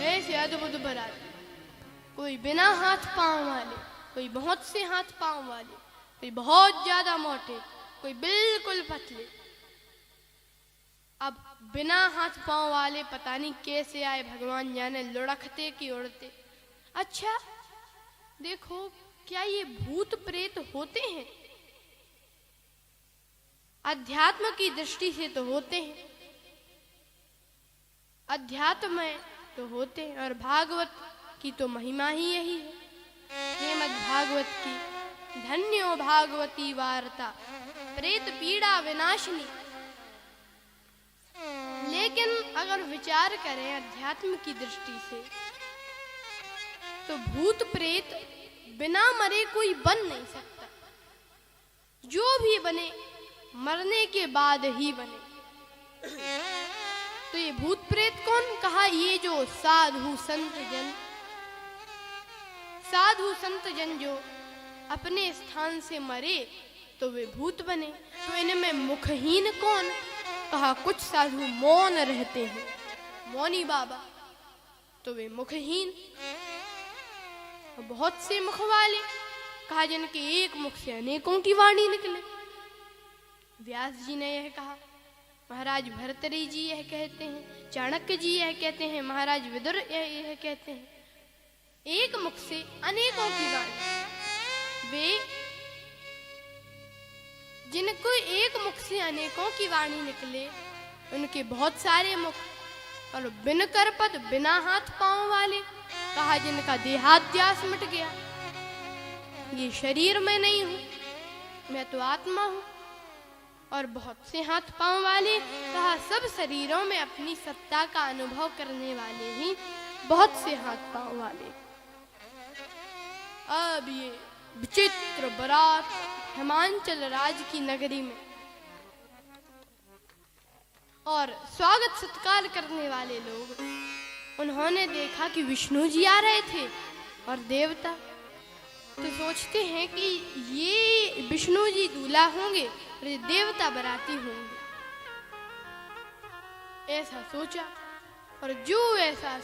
ऐसे अद्भुत बारात, कोई बिना हाथ पांव वाले, कोई बहुत से हाथ पांव वाले, कोई बहुत ज्यादा मोटे, कोई बिल्कुल पतले। अब बिना हाथ पांव वाले पता नहीं कैसे आए, भगवान जाने, लुढ़कते कि उड़ते। अच्छा देखो, क्या ये भूत प्रेत होते हैं? अध्यात्म की दृष्टि से तो होते हैं, अध्यात्म में तो होते हैं, और भागवत की तो महिमा ही यही है। श्रीमद् भागवत की धन्यो भागवती वार्ता, प्रेत पीड़ा विनाशिनी। लेकिन अगर विचार करें अध्यात्म की दृष्टि से, तो भूत प्रेत बिना मरे कोई बन नहीं सकता। जो भी बने मरने के बाद ही बने। तो ये भूत प्रेत कौन? कहा ये जो साधु संत जन, साधु संत जन जो अपने स्थान से मरे तो वे भूत बने। तो इनमें मुखहीन कौन? कहा कुछ साधु मौन रहते हैं, मौनी बाबा, तो वे मुखहीन। बहुत से मुख वाले, कहा जिनके एक मुख से अनेकों की वाणी निकले। व्यास जी ने यह कहा, महाराज भर्तृहरि जी यह कहते हैं, चाणक्य जी यह कहते हैं, महाराज विदुर यह कहते हैं, एक मुख से अनेकों की वाणी। वे जिनको एक मुख से अनेकों की वाणी निकले, उनके बहुत सारे मुख, और बिन करपद बिना हाथ पांव वाले, कहा जिनका देहाध्यास मिट गया, ये शरीर में नहीं हूं, मैं तो आत्मा हूं। और बहुत से हाथ पांव वाले, कहा सब शरीरों में अपनी सत्ता का अनुभव करने वाले ही बहुत से हाथ पांव वाले। अब ये विचित्र बारात हिमांचल राज्य की नगरी में, और स्वागत सत्कार करने वाले लोग, उन्होंने देखा कि विष्णु जी आ रहे थे और देवता। तो सोचते हैं कि ये विष्णु जी दूल्हा होंगे और ये देवता बराती होंगे, ऐसा सोचा। और जो ऐसा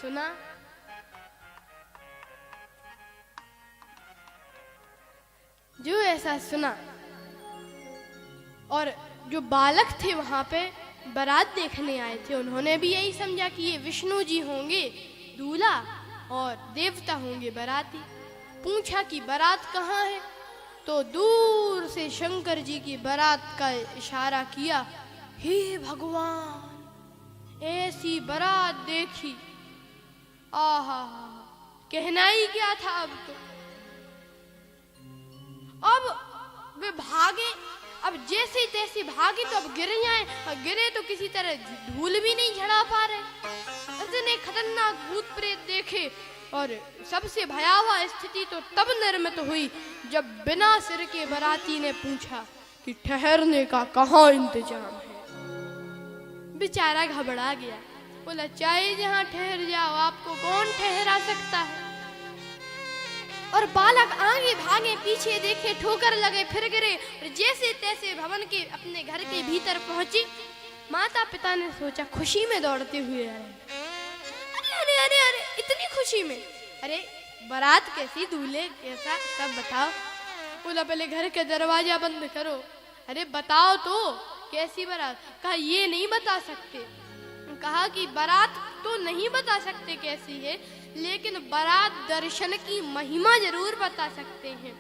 सुना, जो ऐसा सुना, और जो बालक थे वहां पे बारात देखने आए थे, उन्होंने भी यही समझा कि ये विष्णु जी होंगे दूल्हा और देवता होंगे बराती। पूछा कि बारात कहाँ है? तो दूर से शंकर जी की बारात का इशारा किया। हे भगवान, ऐसी बारात देखी, आहा, कहना ही क्या था। अब वे भागे, अब जैसे तैसे भागे तो अब गिर जाए, और गिरे तो किसी तरह धूल भी नहीं झड़ा पा रहे। इतने खतरनाक भूत प्रेत देखे, और सबसे भयावह स्थिति तो तब निर्मित हुई जब बिना सिर के बाराती ने पूछा कि ठहरने का कहाँ इंतजाम है। बेचारा घबरा गया, बोला चाहे जहाँ ठहर जाओ, आपको कौन ठहरा सकता है। और बालक आगे भागे, पीछे देखे, ठोकर लगे, फिर गिरे, और जैसे तैसे भवन के अपने घर के भीतर पहुंची। माता पिता ने सोचा, खुशी में दौड़ते हुए आए। अरे अरे अरे, इतनी खुशी में, अरे बारात कैसी, दूल्हे कैसा, सब बताओ। बोला पहले घर के दरवाजा बंद करो। अरे बताओ तो कैसी बारात? कहा ये नहीं बता सकते। कहा कि बारात तो नहीं बता सकते कैसी है, लेकिन बारात दर्शन की महिमा जरूर बता सकते हैं।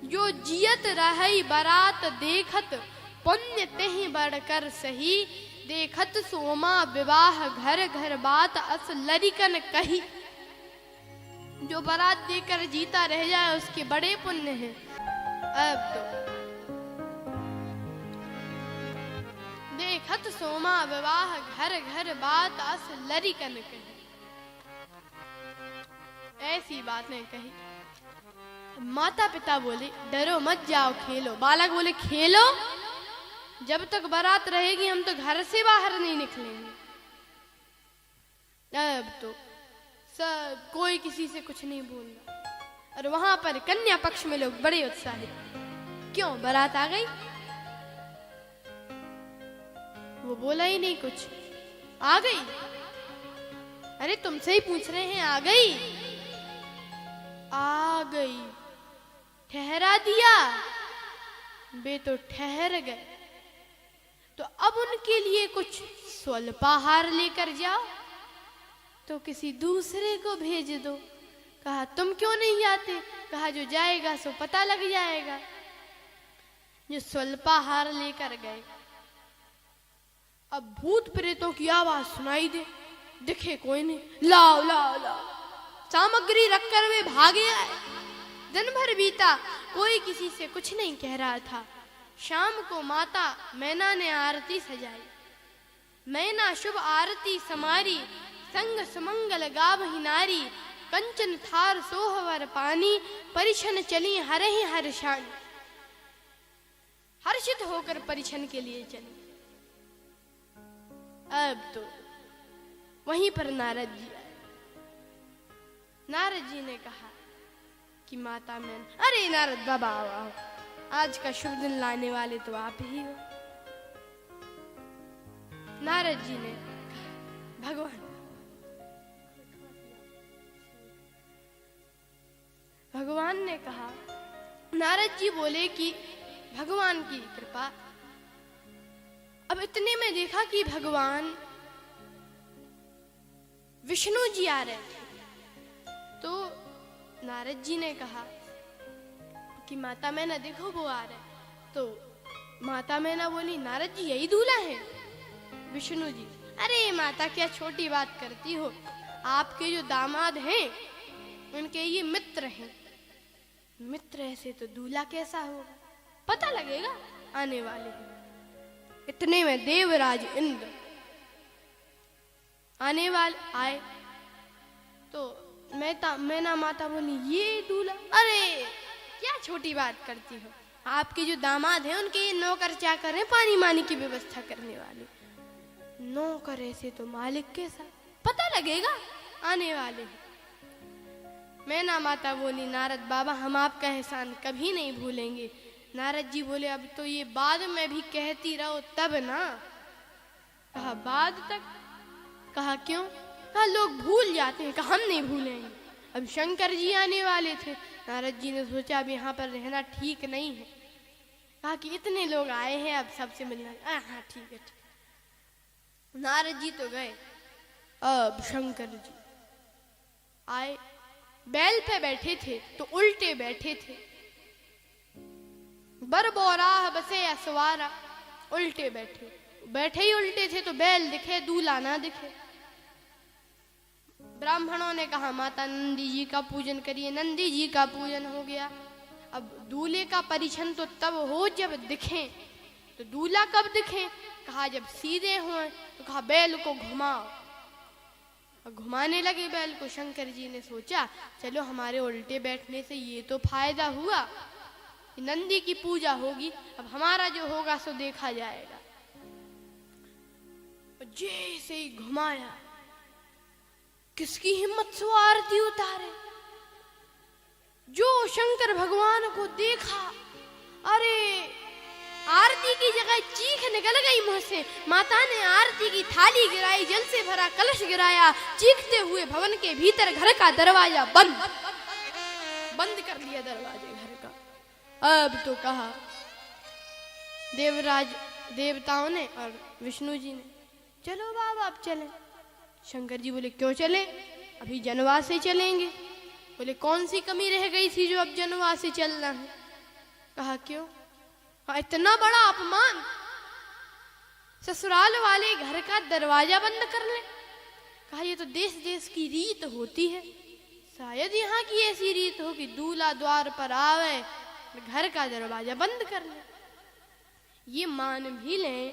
जो जियत रही बारात देखत, पुण्य तेहि बढ़कर सही, देखत सोमा विवाह घर घर बात अस लरिकन कही। जो बारात देकर जीता रह जाए उसके बड़े पुण्य हैं। अब तो देखत सोमा विवाह घर घर बात अस लरिकन कही, ऐसी बातें कही। माता पिता बोले डरो मत, जाओ खेलो। बालक बोले खेलो, जब तक बारात रहेगी हम तो घर से बाहर नहीं निकलेंगे। अब तो सब कोई किसी से कुछ नहीं बोल रहा, और वहां पर कन्या पक्ष में लोग बड़े उत्साहित। क्यों, बारात आ गई? वो बोला ही नहीं कुछ, आ गई। अरे तुमसे ही पूछ रहे हैं, आ गई? आ गई। ठहरा दिया? वे तो ठहर गए। तो अब उनके लिए कुछ स्वल्पाहार लेकर जाओ, तो किसी दूसरे को भेज दो। कहा तुम क्यों नहीं जाते? कहा जो जाएगा सो पता लग जाएगा। जो स्वल्पाहार लेकर गए, अब भूत प्रेतों की आवाज सुनाई दे, दिखे कोई नहीं। लाओ लाओ लाओ, सामग्री रखकर वे भागे आए। दिन भर बीता, कोई किसी से कुछ नहीं कह रहा था। शाम को माता मैना ने आरती सजाई। मैना शुभ आरती समारी, संग सुमंगल गावहि नारी। कंचन थार सोहवर पानी, परिछन चली हरहि हर्षानी। हर्षित होकर परिछन के लिए चली। अब तो वहीं पर नारद जी आए। नारद जी ने कहा कि माता मैना, अरे नारद बाबा आओ, आज का शुभ दिन लाने वाले तो आप ही हो। नारद जी ने कहा भगवान ने कहा, नारद जी बोले कि भगवान की कृपा। अब इतने में देखा कि भगवान विष्णु जी आ रहे थे। तो नारद जी ने कहा कि माता मैना देखो वो आ रहे। तो माता मैना बोली, नारद जी यही दूल्हा है? विष्णु जी, अरे माता क्या छोटी बात करती हो, आपके जो दामाद हैं उनके ये मित्र हैं। मित्र ऐसे तो दूल्हा कैसा होगा, पता लगेगा आने वाले हैं। इतने में देवराज इंद्र आने वाले आए। तो मैना माता बोली, ये दूल्हा? अरे क्या छोटी बात करती हो, आपके जो दामाद हैं उनके ये नौकर चाकर हैं, पानी मानी की व्यवस्था करने वाले। नौकर ऐसे तो मालिक कैसा, पता लगेगा आने वाले हैं। मैना माता बोली, नारद बाबा हम आपका एहसान कभी नहीं भूलेंगे। नारद जी बोले, अब तो ये बाद में भी कहती रहो तब ना। कहा बाद तक? कहा क्यों? कहा लोग भूल जाते हैं। कहा हम नहीं भूलेंगे। अब शंकर जी आने वाले थे। नारद जी ने सोचा अब यहाँ पर रहना ठीक नहीं है। कहा कि इतने लोग आए हैं, अब सबसे मिलना। हाँ ठीक है, ठीक। नारद जी तो गए। अब शंकर जी आए, बैल पे बैठे थे तो उल्टे बैठे थे। बरबोराह बसे असवारा, उल्टे बैठे। बैठे ही उल्टे थे तो बैल दिखे, दूल्हा ना दिखे। ब्राह्मणों ने कहा माता नंदी जी का पूजन करिए। नंदी जी का पूजन हो गया। अब दूल्हे का परिछन तो तब हो जब दिखे। तो दूल्हा कब दिखे? कहा जब सीधे हों। तो कहा बैल को घुमाओ। घुमाने लगे बैल को। शंकर जी ने सोचा चलो हमारे उल्टे बैठने से ये तो फायदा हुआ, नंदी की पूजा होगी, अब हमारा जो होगा सो देखा जाएगा। जैसे ही घुमाया, किसकी हिम्मत से आरती उतारे। जो शंकर भगवान को देखा, अरे आरती की जगह चीख निकल गई मुंह से। माता ने आरती की थाली गिराई, जल से भरा कलश गिराया। चीखते हुए भवन के भीतर घर का दरवाजा बंद कर लिया, दरवाजे घर का। अब तो कहा देवराज देवताओं ने और विष्णु जी ने, चलो बाबा अब चलें। शंकर जी बोले क्यों चले? अभी जनवास से चलेंगे। बोले कौन सी कमी रह गई थी जो अब जनवास से चलना है? कहा क्यों? इतना बड़ा अपमान, ससुराल वाले घर का दरवाजा बंद कर ले। कहा ये तो देश देश की रीत होती है, शायद यहाँ की ऐसी रीत हो कि दूल्हा द्वार पर आवे घर का दरवाजा बंद कर ले। ये मान भी लें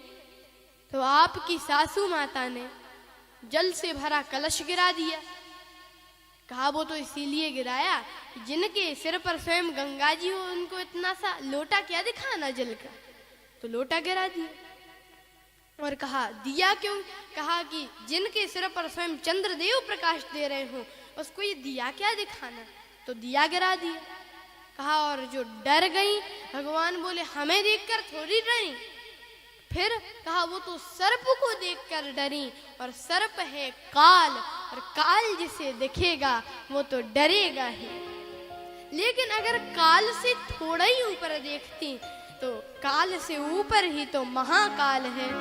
तो आपकी सासू माता ने जल से भरा कलश गिरा दिया। कहा वो तो इसीलिए गिराया जिनके सिर पर स्वयं गंगा जी हो, उनको इतना सा लोटा क्या दिखाना जल का, तो लोटा गिरा दिया। और कहा दिया क्यों? कहा कि जिनके सिर पर स्वयं चंद्रदेव प्रकाश दे रहे हो उसको ये दिया क्या दिखाना, तो दिया गिरा दिया। कहा और जो डर गई, भगवान बोले हमें देखकर थोड़ी डरी, फिर कहा वो तो सर्प को देखकर डरी, और सर्प है काल, और काल जिसे दिखेगा वो तो डरेगा ही। लेकिन अगर काल से थोड़ा ही ऊपर देखती तो काल से ऊपर ही तो महाकाल है।